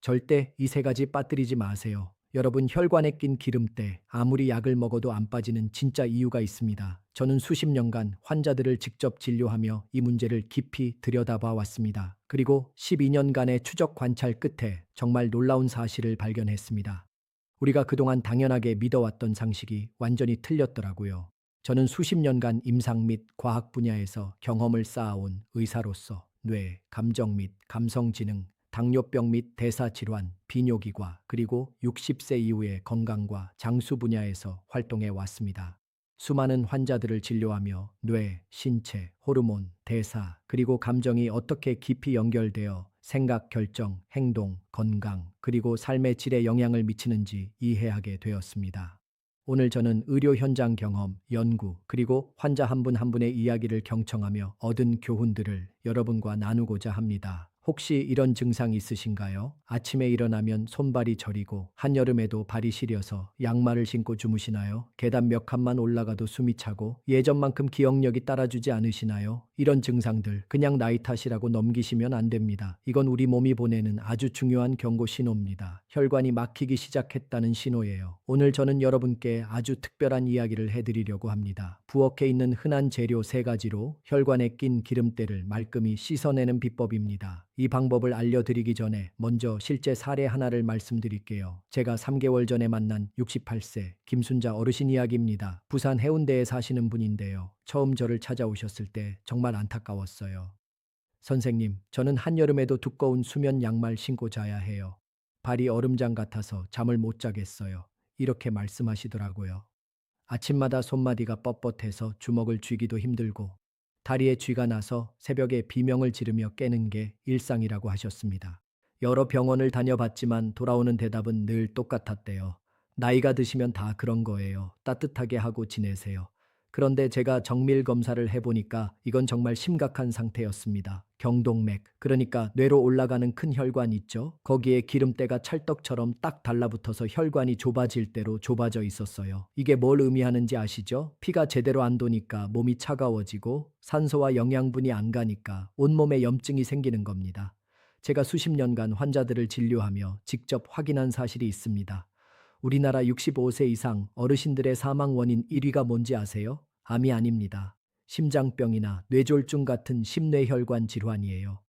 절대 이 세 가지 빠뜨리지 마세요. 여러분, 혈관에 낀 기름때 아무리 약을 먹어도 안 빠지는 진짜 이유가 있습니다. 저는 수십 년간 환자들을 직접 진료하며 이 문제를 깊이 들여다봐 왔습니다. 그리고 12년간의 추적 관찰 끝에 정말 놀라운 사실을 발견했습니다. 우리가 그동안 당연하게 믿어왔던 상식이 완전히 틀렸더라고요. 저는 수십 년간 임상 및 과학 분야에서 경험을 쌓아온 의사로서 뇌, 감정 및 감성 지능, 당뇨병 및 대사질환, 비뇨기과 그리고 60세 이후의 건강과 장수 분야에서 활동해 왔습니다. 수많은 환자들을 진료하며 뇌, 신체, 호르몬, 대사, 그리고 감정이 어떻게 깊이 연결되어 생각, 결정, 행동, 건강, 그리고 삶의 질에 영향을 미치는지 이해하게 되었습니다. 오늘 저는 의료 현장 경험, 연구, 그리고 환자 한 분 한 분의 이야기를 경청하며 얻은 교훈들을 여러분과 나누고자 합니다. 혹시 이런 증상 있으신가요? 아침에 일어나면 손발이 저리고 한여름에도 발이 시려서 양말을 신고 주무시나요? 계단 몇 칸만 올라가도 숨이 차고 예전만큼 기억력이 따라주지 않으시나요? 이런 증상들 그냥 나이 탓이라고 넘기시면 안 됩니다. 이건 우리 몸이 보내는 아주 중요한 경고 신호입니다. 혈관이 막히기 시작했다는 신호예요. 오늘 저는 여러분께 아주 특별한 이야기를 해드리려고 합니다. 부엌에 있는 흔한 재료 세 가지로 혈관에 낀 기름때를 말끔히 씻어내는 비법입니다. 이 방법을 알려드리기 전에 먼저 실제 사례 하나를 말씀드릴게요. 제가 3개월 전에 만난 68세 김순자 어르신 이야기입니다. 부산 해운대에 사시는 분인데요. 처음 저를 찾아오셨을 때 정말 안타까웠어요. 선생님, 저는 한여름에도 두꺼운 수면 양말 신고 자야 해요. 발이 얼음장 같아서 잠을 못 자겠어요. 이렇게 말씀하시더라고요. 아침마다 손마디가 뻣뻣해서 주먹을 쥐기도 힘들고 다리에 쥐가 나서 새벽에 비명을 지르며 깨는 게 일상이라고 하셨습니다. 여러 병원을 다녀봤지만 돌아오는 대답은 늘 똑같았대요. 나이가 드시면 다 그런 거예요. 따뜻하게 하고 지내세요. 그런데 제가 정밀 검사를 해보니까 이건 정말 심각한 상태였습니다. 경동맥, 그러니까 뇌로 올라가는 큰 혈관 있죠? 거기에 기름때가 찰떡처럼 딱 달라붙어서 혈관이 좁아질 대로 좁아져 있었어요. 이게 뭘 의미하는지 아시죠? 피가 제대로 안 도니까 몸이 차가워지고 산소와 영양분이 안 가니까 온몸에 염증이 생기는 겁니다. 제가 수십 년간 환자들을 진료하며 직접 확인한 사실이 있습니다. 우리나라 65세 이상 어르신들의 사망 원인 1위가 뭔지 아세요? 암이 아닙니다. 심장병이나 뇌졸중 같은 심뇌혈관 질환이에요.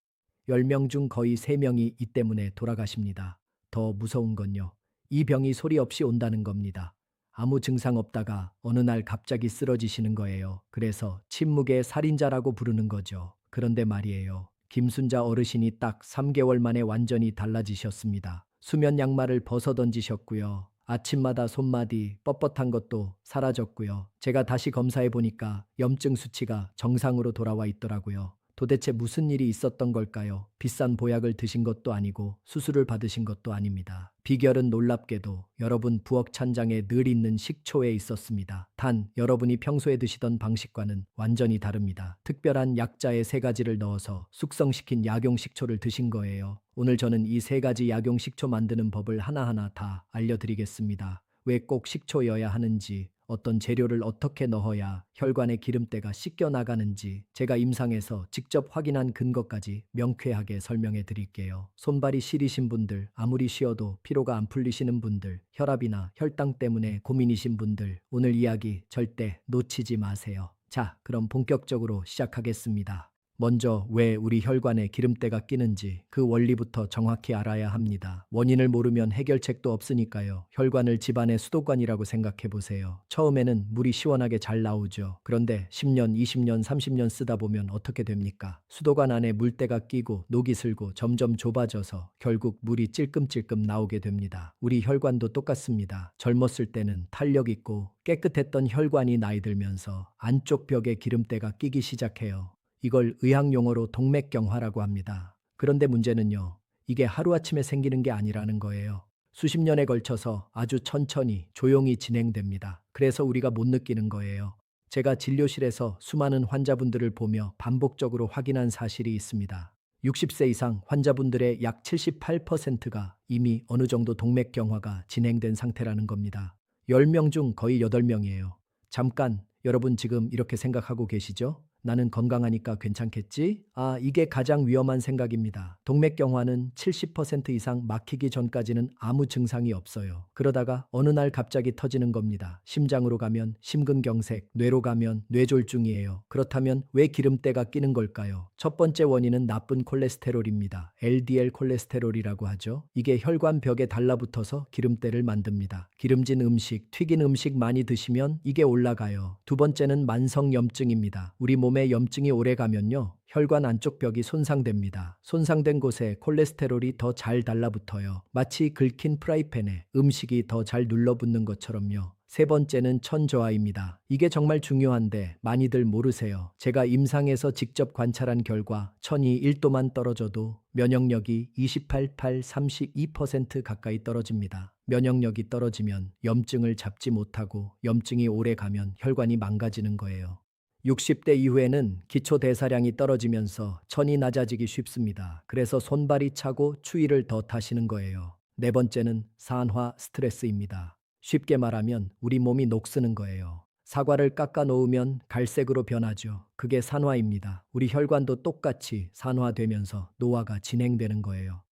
10명 중 거의 3명이 이 때문에 돌아가십니다. 더 무서운 건요. 이 병이 소리 없이 온다는 겁니다. 아무 증상 없다가 어느 날 갑자기 쓰러지시는 거예요. 그래서 침묵의 살인자라고 부르는 거죠. 그런데 말이에요. 김순자 어르신이 딱 3개월 만에 완전히 달라지셨습니다. 수면 양말을 벗어 던지셨고요. 아침마다 손마디 뻣뻣한 것도 사라졌고요. 제가 다시 검사해 보니까 염증 수치가 정상으로 돌아와 있더라고요. 도대체 무슨 일이 있었던 걸까요? 비싼 보약을 드신 것도 아니고 수술을 받으신 것도 아닙니다. 비결은 놀랍게도 여러분 부엌 찬장에 늘 있는 식초에 있었습니다. 단 여러분이 평소에 드시던 방식과는 완전히 다릅니다. 특별한 약자의 세 가지를 넣어서 숙성시킨 약용식초를 드신 거예요. 오늘 저는 이 세 가지 약용식초 만드는 법을 하나하나 다 알려드리겠습니다. 왜 꼭 식초여야 하는지, 어떤 재료를 어떻게 넣어야 혈관의 기름때가 씻겨 나가는지 제가 임상에서 직접 확인한 근거까지 명쾌하게 설명해 드릴게요. 손발이 시리신 분들, 아무리 쉬어도 피로가 안 풀리시는 분들, 혈압이나 혈당 때문에 고민이신 분들, 오늘 이야기 절대 놓치지 마세요. 자, 그럼 본격적으로 시작하겠습니다. 먼저 왜 우리 혈관에 기름때가 끼는지 그 원리부터 정확히 알아야 합니다. 원인을 모르면 해결책도 없으니까요. 혈관을 집안의 수도관이라고 생각해 보세요. 처음에는 물이 시원하게 잘 나오죠. 그런데 10년, 20년, 30년 쓰다 보면 어떻게 됩니까? 수도관 안에 물때가 끼고 녹이 슬고 점점 좁아져서 결국 물이 찔끔찔끔 나오게 됩니다. 우리 혈관도 똑같습니다. 젊었을 때는 탄력 있고 깨끗했던 혈관이 나이 들면서 안쪽 벽에 기름때가 끼기 시작해요. 이걸 의학 용어로 동맥경화라고 합니다. 그런데 문제는요. 이게 하루아침에 생기는 게 아니라는 거예요. 수십 년에 걸쳐서 아주 천천히 조용히 진행됩니다. 그래서 우리가 못 느끼는 거예요. 제가 진료실에서 수많은 환자분들을 보며 반복적으로 확인한 사실이 있습니다. 60세 이상 환자분들의 약 78%가 이미 어느 정도 동맥경화가 진행된 상태라는 겁니다. 10명 중 거의 8명이에요. 잠깐, 여러분 지금 이렇게 생각하고 계시죠? 나는 건강하니까 괜찮겠지? 아, 이게 가장 위험한 생각입니다. 동맥경화는 70% 이상 막히기 전까지는 아무 증상이 없어요. 그러다가 어느 날 갑자기 터지는 겁니다. 심장으로 가면 심근경색, 뇌로 가면 뇌졸중이에요. 그렇다면 왜 기름때가 끼는 걸까요? 첫 번째 원인은 나쁜 콜레스테롤입니다. LDL 콜레스테롤이라고 하죠. 이게 혈관벽에 달라붙어서 기름때를 만듭니다. 기름진 음식, 튀긴 음식 많이 드시면 이게 올라가요. 두 번째는 만성염증입니다. 우리 몸에 염증이 오래 가면요, 혈관 안쪽 벽이 손상됩니다. 손상된 곳에 콜레스테롤이 더 잘 달라붙어요. 마치 긁힌 프라이팬에 음식이 더 잘 눌러붙는 것처럼요. 세 번째는 천저하입니다. 이게 정말 중요한데 많이들 모르세요. 제가 임상에서 직접 관찰한 결과 천이 1도만 떨어져도 면역력이 32% 가까이 떨어집니다. 면역력이 떨어지면 염증을 잡지 못하고 염증이 오래 가면 혈관이 망가지는 거예요. 60대 이후에는 기초 대사량이 떨어지면서 천이 낮아지기 쉽습니다. 그래서 손발이 차고 추위를 더 타시는 거예요. 네 번째는 산화 스트레스입니다. 쉽게 말하면 우리 몸이 녹쓰는 거예요. 사과를 깎아 놓으면 갈색으로 변하죠. 그게 산화입니다. 우리 혈관도 똑같이 산화되면서 노화가 진행되는 거예요.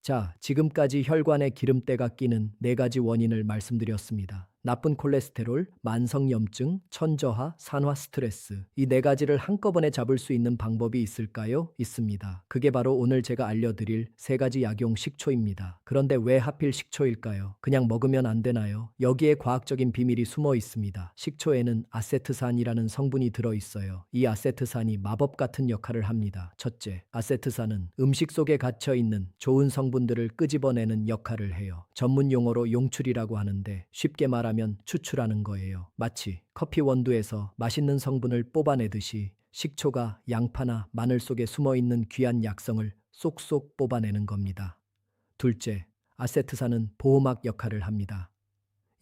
자, 지금까지 혈관에 기름때가 끼는 네 가지 원인을 말씀드렸습니다. 나쁜 콜레스테롤, 만성염증, 천저하, 산화 스트레스. 이 네 가지를 한꺼번에 잡을 수 있는 방법이 있을까요? 있습니다. 그게 바로 오늘 제가 알려드릴 세 가지 약용 식초입니다. 그런데 왜 하필 식초일까요? 그냥 먹으면 안 되나요? 여기에 과학적인 비밀이 숨어 있습니다. 식초에는 아세트산이라는 성분이 들어있어요. 이 아세트산이 마법 같은 역할을 합니다. 첫째, 아세트산은 음식 속에 갇혀 있는 좋은 성분들을 끄집어내는 역할을 해요. 전문 용어로 용출이라고 하는데 쉽게 말하면 추출하는 거예요. 마치 커피 원두에서 맛있는 성분을 뽑아내듯이 식초가 양파나 마늘 속에 숨어있는 귀한 약성을 쏙쏙 뽑아내는 겁니다. 둘째, 아세트산은 보호막 역할을 합니다.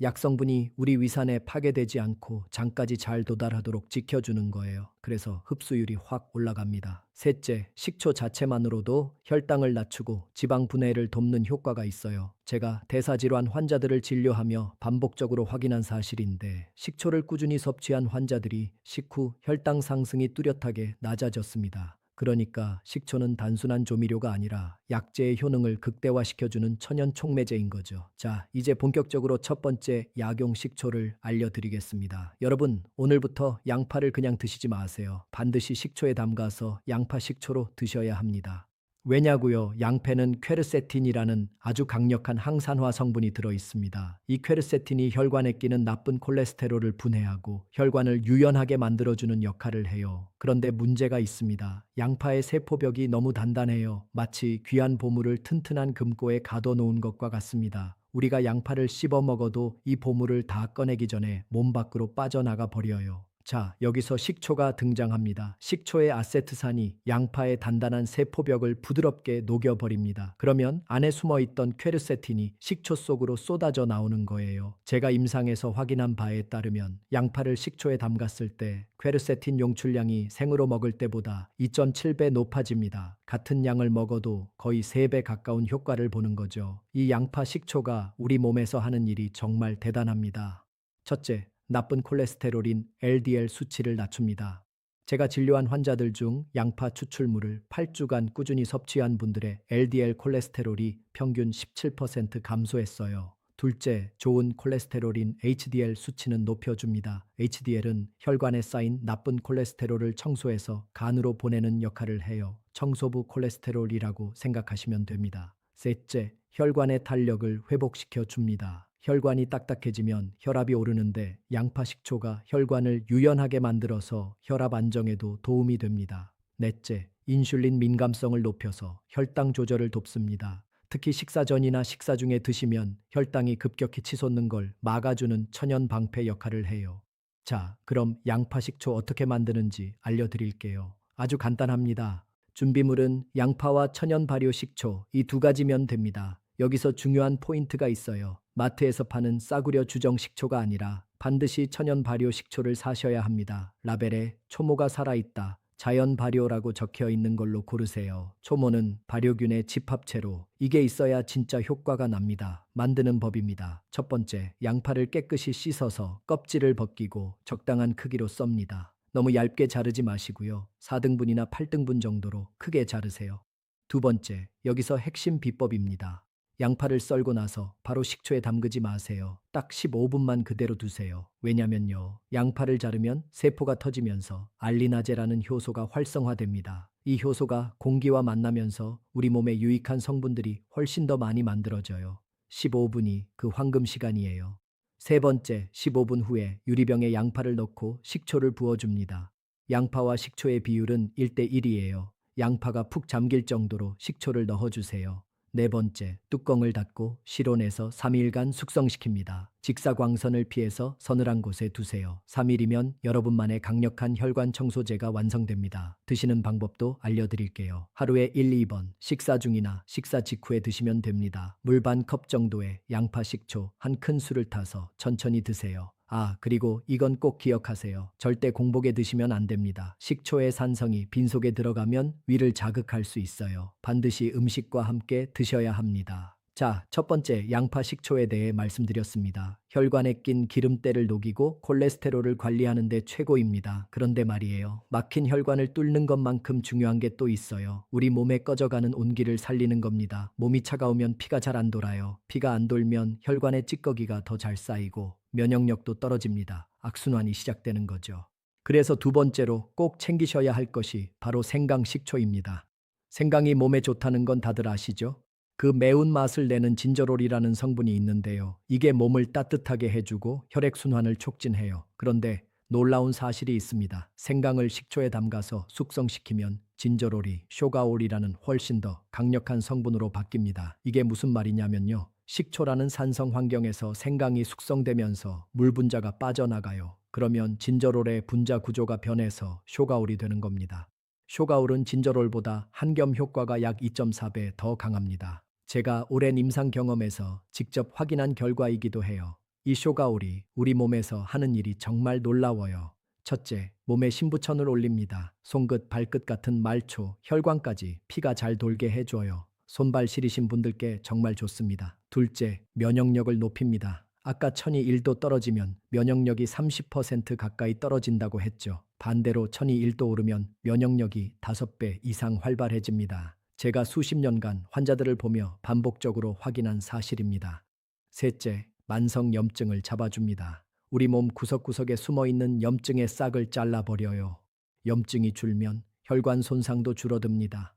약성분이 우리 위산에 파괴되지 않고 장까지 잘 도달하도록 지켜주는 거예요. 그래서 흡수율이 확 올라갑니다. 셋째, 식초 자체만으로도 혈당을 낮추고 지방 분해를 돕는 효과가 있어요. 제가 대사질환 환자들을 진료하며 반복적으로 확인한 사실인데 식초를 꾸준히 섭취한 환자들이 식후 혈당 상승이 뚜렷하게 낮아졌습니다. 그러니까 식초는 단순한 조미료가 아니라 약재의 효능을 극대화시켜주는 천연 촉매제인 거죠. 자, 이제 본격적으로 첫 번째 약용 식초를 알려드리겠습니다. 여러분, 오늘부터 양파를 그냥 드시지 마세요. 반드시 식초에 담가서 양파 식초로 드셔야 합니다. 왜냐고요? 양패는 퀘르세틴이라는 아주 강력한 항산화 성분이 들어 있습니다. 이 퀘르세틴이 혈관에 끼는 나쁜 콜레스테롤을 분해하고 혈관을 유연하게 만들어주는 역할을 해요. 그런데 문제가 있습니다. 양파의 세포벽이 너무 단단해요. 마치 귀한 보물을 튼튼한 금고에 가둬놓은 것과 같습니다. 우리가 양파를 씹어 먹어도 이 보물을 다 꺼내기 전에 몸 밖으로 빠져나가 버려요. 자, 여기서 식초가 등장합니다. 식초의 아세트산이 양파의 단단한 세포벽을 부드럽게 녹여버립니다. 그러면 안에 숨어있던 퀘르세틴이 식초 속으로 쏟아져 나오는 거예요. 제가 임상에서 확인한 바에 따르면 양파를 식초에 담갔을 때 퀘르세틴 용출량이 생으로 먹을 때보다 2.7배 높아집니다. 같은 양을 먹어도 거의 3배 가까운 효과를 보는 거죠. 이 양파 식초가 우리 몸에서 하는 일이 정말 대단합니다. 첫째, 나쁜 콜레스테롤인 LDL 수치를 낮춥니다. 제가 진료한 환자들 중 양파 추출물을 8주간 꾸준히 섭취한 분들의 LDL 콜레스테롤이 평균 17% 감소했어요. 둘째, 좋은 콜레스테롤인 HDL 수치는 높여줍니다. HDL은 혈관에 쌓인 나쁜 콜레스테롤을 청소해서 간으로 보내는 역할을 해요. 청소부 콜레스테롤이라고 생각하시면 됩니다. 셋째, 혈관의 탄력을 회복시켜 줍니다. 혈관이 딱딱해지면 혈압이 오르는데 양파 식초가 혈관을 유연하게 만들어서 혈압 안정에도 도움이 됩니다. 넷째, 인슐린 민감성을 높여서 혈당 조절을 돕습니다. 특히 식사 전이나 식사 중에 드시면 혈당이 급격히 치솟는 걸 막아주는 천연 방패 역할을 해요. 자, 그럼 양파 식초 어떻게 만드는지 알려드릴게요. 아주 간단합니다. 준비물은 양파와 천연 발효 식초 이 두 가지면 됩니다. 여기서 중요한 포인트가 있어요. 마트에서 파는 싸구려 주정 식초가 아니라 반드시 천연 발효 식초를 사셔야 합니다. 라벨에 초모가 살아있다, 자연 발효라고 적혀 있는 걸로 고르세요. 초모는 발효균의 집합체로 이게 있어야 진짜 효과가 납니다. 만드는 법입니다. 첫 번째, 양파를 깨끗이 씻어서 껍질을 벗기고 적당한 크기로 썹니다. 너무 얇게 자르지 마시고요. 4등분이나 8등분 정도로 크게 자르세요. 두 번째, 여기서 핵심 비법입니다. 양파를 썰고 나서 바로 식초에 담그지 마세요. 딱 15분만 그대로 두세요. 왜냐면요, 양파를 자르면 세포가 터지면서 알리나제라는 효소가 활성화됩니다. 이 효소가 공기와 만나면서 우리 몸에 유익한 성분들이 훨씬 더 많이 만들어져요. 15분이 그 황금 시간이에요. 세 번째, 15분 후에 유리병에 양파를 넣고 식초를 부어줍니다. 양파와 식초의 비율은 1대1이에요. 양파가 푹 잠길 정도로 식초를 넣어주세요. 네 번째, 뚜껑을 닫고 실온에서 3일간 숙성시킵니다. 직사광선을 피해서 서늘한 곳에 두세요. 3일이면 여러분만의 강력한 혈관 청소제가 완성됩니다. 드시는 방법도 알려드릴게요. 하루에 1, 2번, 식사 중이나 식사 직후에 드시면 됩니다. 물 반 컵 정도의 양파 식초 한 큰술을 타서 천천히 드세요. 그리고 이건 꼭 기억하세요. 절대 공복에 드시면 안 됩니다. 식초의 산성이 빈속에 들어가면 위를 자극할 수 있어요. 반드시 음식과 함께 드셔야 합니다. 자, 첫 번째 양파 식초에 대해 말씀드렸습니다. 혈관에 낀 기름때를 녹이고 콜레스테롤을 관리하는 데 최고입니다. 그런데 말이에요, 막힌 혈관을 뚫는 것만큼 중요한 게 또 있어요. 우리 몸에 꺼져가는 온기를 살리는 겁니다. 몸이 차가우면 피가 잘 안 돌아요. 피가 안 돌면 혈관에 찌꺼기가 더 잘 쌓이고 면역력도 떨어집니다. 악순환이 시작되는 거죠. 그래서 두 번째로 꼭 챙기셔야 할 것이 바로 생강식초입니다. 생강이 몸에 좋다는 건 다들 아시죠? 그 매운맛을 내는 진저롤이라는 성분이 있는데요. 이게 몸을 따뜻하게 해주고 혈액순환을 촉진해요. 그런데 놀라운 사실이 있습니다. 생강을 식초에 담가서 숙성시키면 진저롤이 쇼가올이라는 훨씬 더 강력한 성분으로 바뀝니다. 이게 무슨 말이냐면요, 식초라는 산성 환경에서 생강이 숙성되면서 물 분자가 빠져나가요. 그러면 진저롤의 분자 구조가 변해서 쇼가올이 되는 겁니다. 쇼가올은 진저롤보다 한겸 효과가 약 2.4배 더 강합니다. 제가 오랜 임상 경험에서 직접 확인한 결과이기도 해요. 이 쇼가올이 우리 몸에서 하는 일이 정말 놀라워요. 첫째, 몸에 신부천을 올립니다. 손끝, 발끝 같은 말초, 혈관까지 피가 잘 돌게 해줘요. 손발 시리신 분들께 정말 좋습니다. 둘째, 면역력을 높입니다. 아까 천이 1도 떨어지면 면역력이 30% 가까이 떨어진다고 했죠. 반대로 천이 1도 오르면 면역력이 5배 이상 활발해집니다. 제가 수십 년간 환자들을 보며 반복적으로 확인한 사실입니다. 셋째, 만성 염증을 잡아줍니다. 우리 몸 구석구석에 숨어있는 염증의 싹을 잘라버려요. 염증이 줄면 혈관 손상도 줄어듭니다.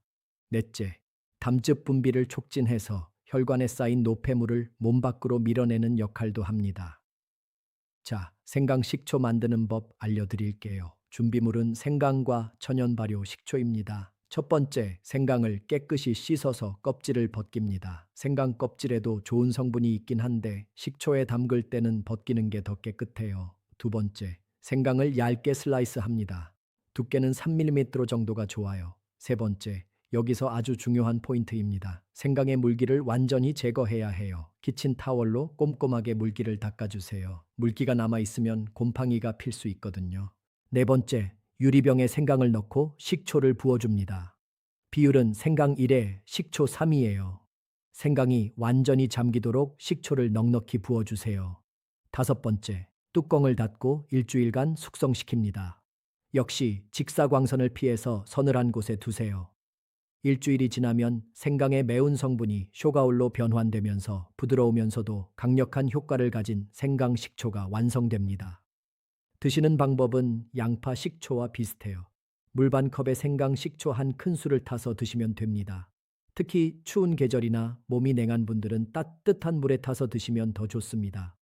넷째, 담즙 분비를 촉진해서 혈관에 쌓인 노폐물을 몸 밖으로 밀어내는 역할도 합니다. 자, 생강 식초 만드는 법 알려드릴게요. 준비물은 생강과 천연 발효 식초입니다. 첫 번째, 생강을 깨끗이 씻어서 껍질을 벗깁니다. 생강 껍질에도 좋은 성분이 있긴 한데 식초에 담글 때는 벗기는 게 더 깨끗해요. 두 번째, 생강을 얇게 슬라이스합니다. 두께는 3mm 정도가 좋아요. 세 번째, 여기서 아주 중요한 포인트입니다. 생강의 물기를 완전히 제거해야 해요. 키친타월로 꼼꼼하게 물기를 닦아주세요. 물기가 남아있으면 곰팡이가 필 수 있거든요. 네 번째, 유리병에 생강을 넣고 식초를 부어줍니다. 비율은 생강 1에 식초 3이에요. 생강이 완전히 잠기도록 식초를 넉넉히 부어주세요. 다섯 번째, 뚜껑을 닫고 일주일간 숙성시킵니다. 역시 직사광선을 피해서 서늘한 곳에 두세요. 일주일이 지나면 생강의 매운 성분이 쇼가올로 변환되면서 부드러우면서도 강력한 효과를 가진 생강 식초가 완성됩니다. 드시는 방법은 양파 식초와 비슷해요. 물 반 컵에 생강 식초 한 큰술을 타서 드시면 됩니다. 특히 추운 계절이나 몸이 냉한 분들은 따뜻한 물에 타서 드시면 더 좋습니다.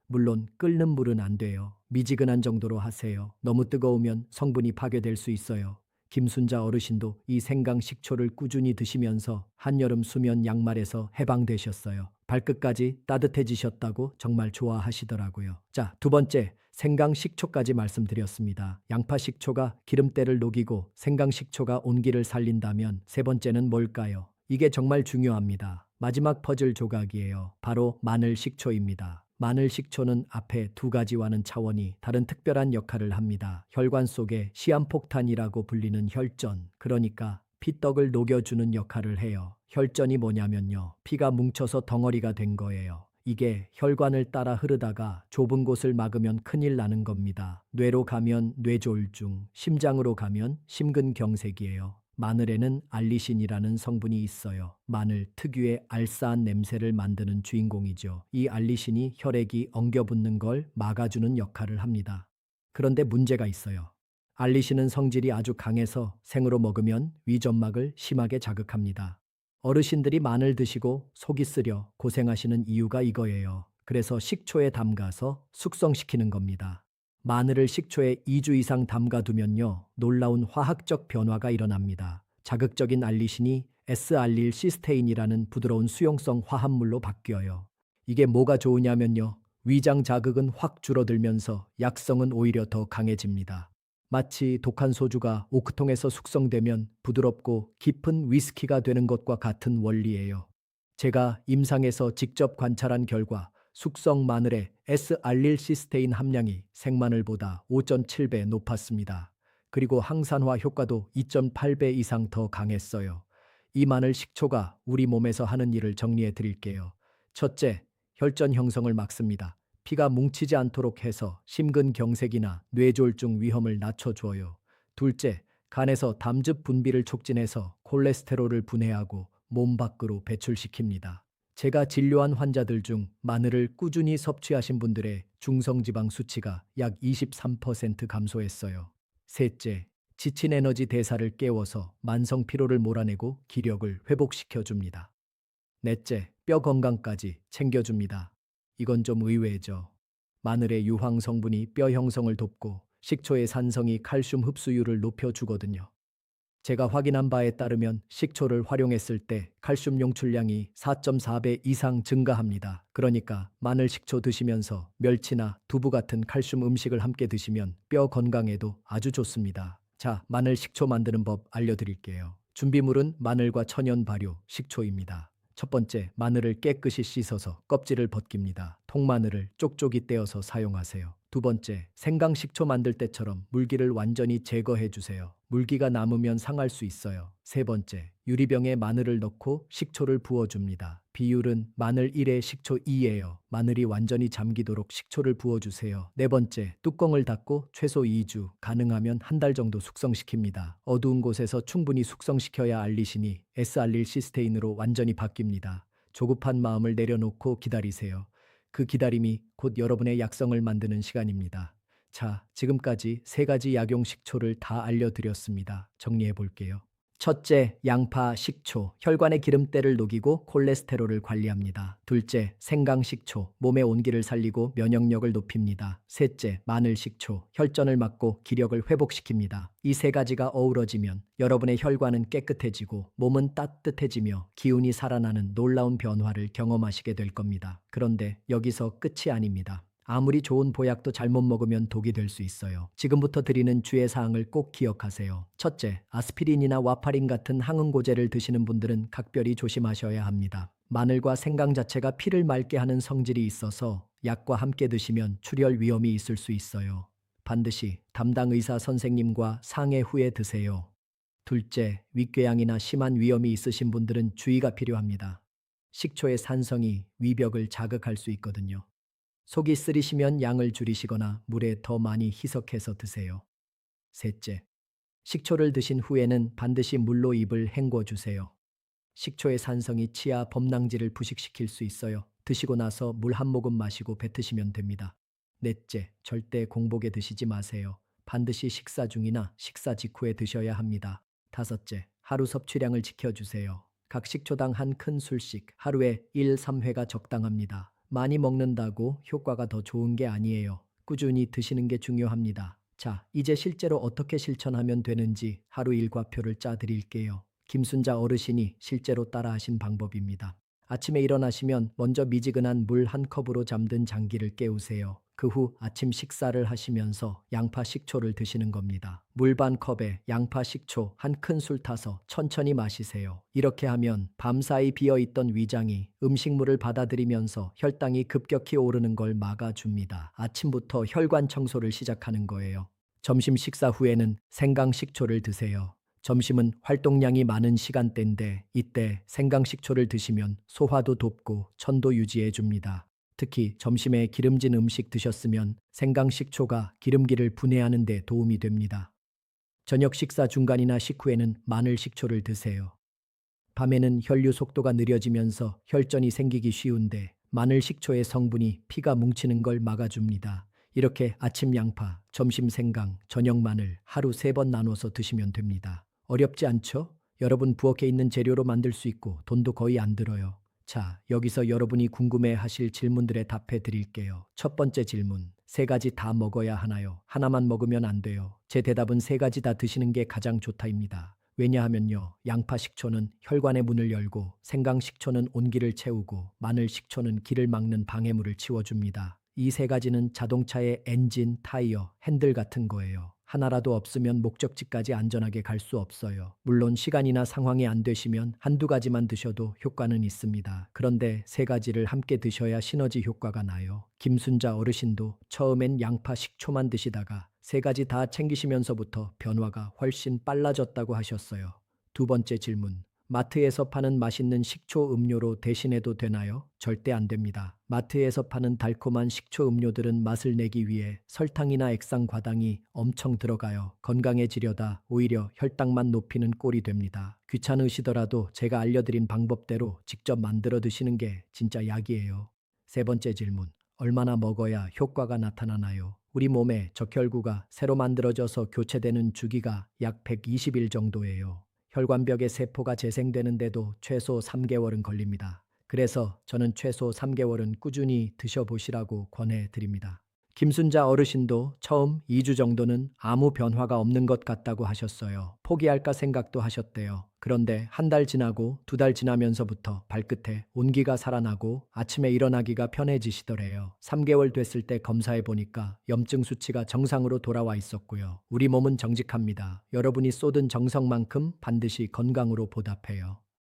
물론 끓는 물은 안 돼요. 미지근한 정도로 하세요. 너무 뜨거우면 성분이 파괴될 수 있어요. 김순자 어르신도 이 생강 식초를 꾸준히 드시면서 한여름 수면 양말에서 해방되셨어요. 발끝까지 따뜻해지셨다고 정말 좋아하시더라고요. 자, 두 번째, 생강 식초까지 말씀드렸습니다. 양파 식초가 기름때를 녹이고 생강 식초가 온기를 살린다면 세 번째는 뭘까요? 이게 정말 중요합니다. 마지막 퍼즐 조각이에요. 바로 마늘 식초입니다. 마늘 식초는 앞에 두 가지와는 차원이 다른 특별한 역할을 합니다. 혈관 속에 시한폭탄이라고 불리는 혈전, 그러니까 피떡을 녹여주는 역할을 해요. 혈전이 뭐냐면요, 피가 뭉쳐서 덩어리가 된 거예요. 이게 혈관을 따라 흐르다가 좁은 곳을 막으면 큰일 나는 겁니다. 뇌로 가면 뇌졸중, 심장으로 가면 심근경색이에요. 마늘에는 알리신이라는 성분이 있어요. 마늘 특유의 알싸한 냄새를 만드는 주인공이죠. 이 알리신이 혈액이 엉겨붙는 걸 막아주는 역할을 합니다. 그런데 문제가 있어요. 알리신은 성질이 아주 강해서 생으로 먹으면 위점막을 심하게 자극합니다. 어르신들이 마늘 드시고 속이 쓰려 고생하시는 이유가 이거예요. 그래서 식초에 담가서 숙성시키는 겁니다. 마늘을 식초에 2주 이상 담가두면요, 놀라운 화학적 변화가 일어납니다. 자극적인 알리신이 S알릴시스테인이라는 부드러운 수용성 화합물로 바뀌어요. 이게 뭐가 좋으냐면요, 위장 자극은 확 줄어들면서 약성은 오히려 더 강해집니다. 마치 독한 소주가 오크통에서 숙성되면 부드럽고 깊은 위스키가 되는 것과 같은 원리예요. 제가 임상에서 직접 관찰한 결과 숙성 마늘의 S알릴시스테인 함량이 생마늘보다 5.7배 높았습니다. 그리고 항산화 효과도 2.8배 이상 더 강했어요. 이 마늘 식초가 우리 몸에서 하는 일을 정리해 드릴게요. 첫째, 혈전 형성을 막습니다. 피가 뭉치지 않도록 해서 심근경색이나 뇌졸중 위험을 낮춰줘요. 둘째, 간에서 담즙 분비를 촉진해서 콜레스테롤을 분해하고 몸 밖으로 배출시킵니다. 제가 진료한 환자들 중 마늘을 꾸준히 섭취하신 분들의 중성지방 수치가 약 23% 감소했어요. 셋째, 지친 에너지 대사를 깨워서 만성 피로를 몰아내고 기력을 회복시켜 줍니다. 넷째, 뼈 건강까지 챙겨줍니다. 이건 좀 의외죠. 마늘의 유황 성분이 뼈 형성을 돕고 식초의 산성이 칼슘 흡수율을 높여주거든요. 제가 확인한 바에 따르면 식초를 활용했을 때 칼슘 용출량이 4.4배 이상 증가합니다. 그러니까 마늘 식초 드시면서 멸치나 두부 같은 칼슘 음식을 함께 드시면 뼈 건강에도 아주 좋습니다. 자, 마늘 식초 만드는 법 알려드릴게요. 준비물은 마늘과 천연 발효, 식초입니다. 첫 번째, 마늘을 깨끗이 씻어서 껍질을 벗깁니다. 통마늘을 쪽쪽이 떼어서 사용하세요. 두 번째, 생강식초 만들 때처럼 물기를 완전히 제거해 주세요. 물기가 남으면 상할 수 있어요. 세 번째, 유리병에 마늘을 넣고 식초를 부어줍니다. 비율은 마늘 1에 식초 2예요. 마늘이 완전히 잠기도록 식초를 부어주세요. 네 번째, 뚜껑을 닫고 최소 2주, 가능하면 한 달 정도 숙성시킵니다. 어두운 곳에서 충분히 숙성시켜야 알리신이 S알릴시스테인으로 완전히 바뀝니다. 조급한 마음을 내려놓고 기다리세요. 그 기다림이 곧 여러분의 약성을 만드는 시간입니다. 자, 지금까지 세 가지 약용 식초를 다 알려드렸습니다. 정리해 볼게요. 첫째, 양파 식초, 혈관의 기름때를 녹이고 콜레스테롤을 관리합니다. 둘째, 생강 식초, 몸의 온기를 살리고 면역력을 높입니다. 셋째, 마늘 식초, 혈전을 막고 기력을 회복시킵니다. 이 세 가지가 어우러지면 여러분의 혈관은 깨끗해지고 몸은 따뜻해지며 기운이 살아나는 놀라운 변화를 경험하시게 될 겁니다. 그런데 여기서 끝이 아닙니다. 아무리 좋은 보약도 잘못 먹으면 독이 될 수 있어요. 지금부터 드리는 주의사항을 꼭 기억하세요. 첫째, 아스피린이나 와파린 같은 항응고제를 드시는 분들은 각별히 조심하셔야 합니다. 마늘과 생강 자체가 피를 맑게 하는 성질이 있어서 약과 함께 드시면 출혈 위험이 있을 수 있어요. 반드시 담당 의사 선생님과 상의 후에 드세요. 둘째, 윗궤양이나 심한 위염이 있으신 분들은 주의가 필요합니다. 식초의 산성이 위벽을 자극할 수 있거든요. 속이 쓰리시면 양을 줄이시거나 물에 더 많이 희석해서 드세요. 셋째, 식초를 드신 후에는 반드시 물로 입을 헹궈 주세요. 식초의 산성이 치아 범낭지를 부식시킬 수 있어요. 드시고 나서 물 한 모금 마시고 뱉으시면 됩니다. 넷째, 절대 공복에 드시지 마세요. 반드시 식사 중이나 식사 직후에 드셔야 합니다. 다섯째, 하루 섭취량을 지켜주세요. 각 식초당 한 큰술씩 하루에 1, 3회가 적당합니다. 많이 먹는다고 효과가 더 좋은 게 아니에요. 꾸준히 드시는 게 중요합니다. 자, 이제 실제로 어떻게 실천하면 되는지 하루 일과표를 짜 드릴게요. 김순자 어르신이 실제로 따라하신 방법입니다. 아침에 일어나시면 먼저 미지근한 물 한 컵으로 잠든 장기를 깨우세요. 그 후 아침 식사를 하시면서 양파 식초를 드시는 겁니다. 물 반 컵에 양파 식초 한 큰술 타서 천천히 마시세요. 이렇게 하면 밤사이 비어있던 위장이 음식물을 받아들이면서 혈당이 급격히 오르는 걸 막아줍니다. 아침부터 혈관 청소를 시작하는 거예요. 점심 식사 후에는 생강 식초를 드세요. 점심은 활동량이 많은 시간대인데 이때 생강 식초를 드시면 소화도 돕고 천도 유지해 줍니다. 특히 점심에 기름진 음식 드셨으면 생강식초가 기름기를 분해하는 데 도움이 됩니다. 저녁 식사 중간이나 식후에는 마늘 식초를 드세요. 밤에는 혈류 속도가 느려지면서 혈전이 생기기 쉬운데 마늘 식초의 성분이 피가 뭉치는 걸 막아줍니다. 이렇게 아침 양파, 점심 생강, 저녁 마늘 하루 3번 나눠서 드시면 됩니다. 어렵지 않죠? 여러분 부엌에 있는 재료로 만들 수 있고 돈도 거의 안 들어요. 자, 여기서 여러분이 궁금해 하실 질문들에 답해 드릴게요. 첫 번째 질문. 3가지 다 먹어야 하나요? 하나만 먹으면 안 돼요. 제 대답은 3가지 다 드시는 게 가장 좋다입니다. 왜냐하면요. 양파 식초는 혈관의 문을 열고 생강 식초는 온기를 채우고 마늘 식초는 기를 막는 방해물을 치워줍니다. 이 3가지는 자동차의 엔진, 타이어, 핸들 같은 거예요. 하나라도 없으면 목적지까지 안전하게 갈 수 없어요. 물론 시간이나 상황이 안 되시면 한두 가지만 드셔도 효과는 있습니다. 그런데 3가지를 함께 드셔야 시너지 효과가 나요. 김순자 어르신도 처음엔 양파 식초만 드시다가 3가지 다 챙기시면서부터 변화가 훨씬 빨라졌다고 하셨어요. 두 번째 질문. 마트에서 파는 맛있는 식초 음료로 대신해도 되나요? 절대 안 됩니다. 마트에서 파는 달콤한 식초 음료들은 맛을 내기 위해 설탕이나 액상 과당이 엄청 들어가요. 건강해지려다 오히려 혈당만 높이는 꼴이 됩니다. 귀찮으시더라도 제가 알려드린 방법대로 직접 만들어 드시는 게 진짜 약이에요. 세 번째 질문. 얼마나 먹어야 효과가 나타나나요? 우리 몸의 적혈구가 새로 만들어져서 교체되는 주기가 약 120일 정도예요. 혈관벽의 세포가 재생되는데도 최소 3개월은 걸립니다. 그래서 저는 최소 3개월은 꾸준히 드셔보시라고 권해드립니다. 김순자 어르신도 처음 2주 정도는 아무 변화가 없는 것 같다고 하셨어요. 포기할까 생각도 하셨대요. 그런데 한 달 지나고 2달 지나면서부터 발끝에 온기가 살아나고 아침에 일어나기가 편해지시더래요. 3개월 됐을 때 검사해 보니까 염증 수치가 정상으로 돌아와 있었고요. 우리 몸은 정직합니다. 여러분이 쏟은 정성만큼 반드시 건강으로 보답해요.